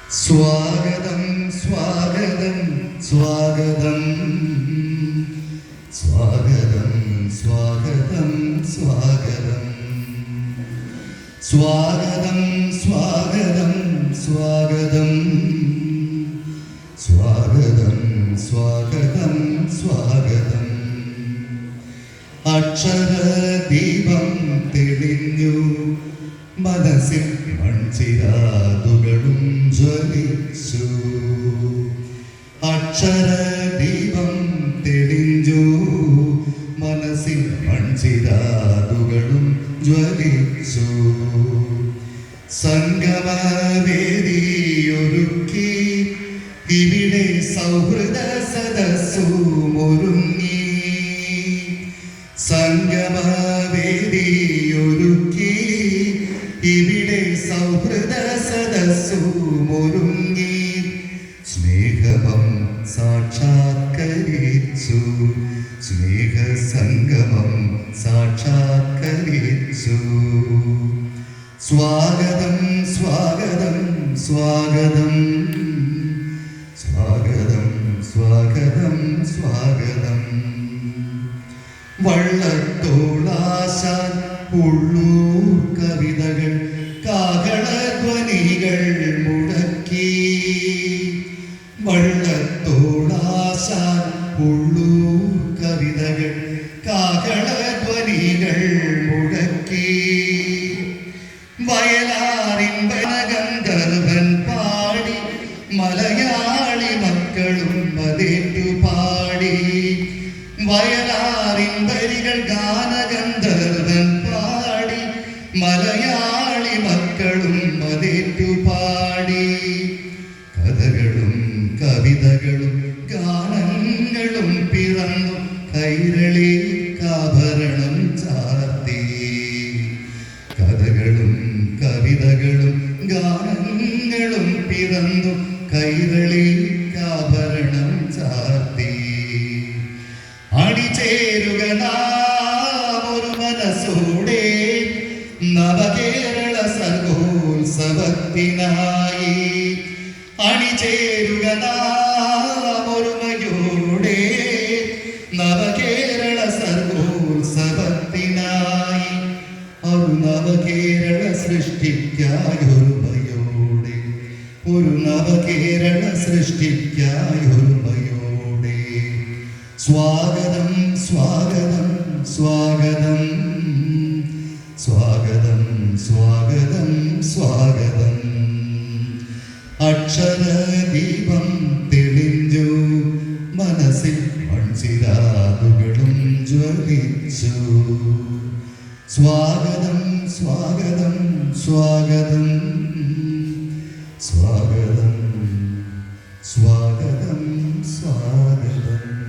സ്വാഗതം സ്വാഗതം സ്വാഗതം സ്വാഗതം സ്വാഗതം സ്വാഗതം സ്വാഗതം സ്വാഗതം സ്വാഗതം സ്വാഗതം സ്വാഗതം സ്വാഗതം അക്ഷരദീപം തെളിഞ്ഞു മനസ്സിൽ മൺചിരാതുകളും ജ്വലിച്ചു അക്ഷരദീപം തെളിഞ്ഞു മനസ്സിൽ മൺചിരാതുകളും ജ്വലിച്ചു സംഗമവേദിയൊരുക്കി ഇവിടെ സൗഹൃദ സദസ്സുമൊരുങ്ങി സംഗമവേദിയൊരുക്കി ഇവിടെ സൗഹൃദ സദസ്സുമൊരുങ്ങി സ്നേഹം സാക്ഷാത്കരിച്ചു സ്നേഹസംഗമം സാക്ഷാത്കരിച്ചു സ്വാഗതം സ്വാഗതം സ്വാഗതം സ്വാഗതം സ്വാഗതം സ്വാഗതം വള്ളത്തോളാശാൻ ഉള്ളൂർ കവിതകൾ കാഹളധ്വനികൾ മുടക്കി വള്ളത്തോളാശാൻ ഉള്ളൂർ കവിതകൾ കാഹളധ്വനികൾ മുടക്കി വയലാറിൻ വനഗന്ധർവൻ പാടി മലയാളി മക്കളും അതേറ്റു പാടി വയലാറിൻ വരികൾ ഗാനഗന്ധർവൻ പാടി മലയാളി മക്കളും അതേറ്റു പാടി കഥകളും കവിതകളും ഗാനങ്ങളും പിറന്നു കൈരളിക്കാഭരണം ചാർത്തി കഥകളും കവിതകളും ഗാനങ്ങളും പിറന്നു കൈരളിക്കാഭരണം ചാർത്തി അണിചേരുക നാമൊരു മനസ്സോടെ നവകേരള സർഗോത്സവത്തിനായി അണിചേരുക നാമൊരുമയോടെ നവകേരള സർഗോത്സവത്തിനായി ഒരു നവകേരള സൃഷ്ടിക്കായൊരുമയോടെ ഒരു നവകേരള സൃഷ്ടിക്കായൊരുമയോടെ സ്വാഗതം സ്വാഗതം സ്വാഗതം സ്വാഗതം സ്വാഗതം സ്വാഗതം അക്ഷരദീപം തെളിഞ്ഞു മനസ്സിൽ മൺചിരാതുകളും ജ്വലിച്ചു സ്വാഗതം സ്വാഗതം സ്വാഗതം സ്വാഗതം സ്വാഗതം സ്വാഗതം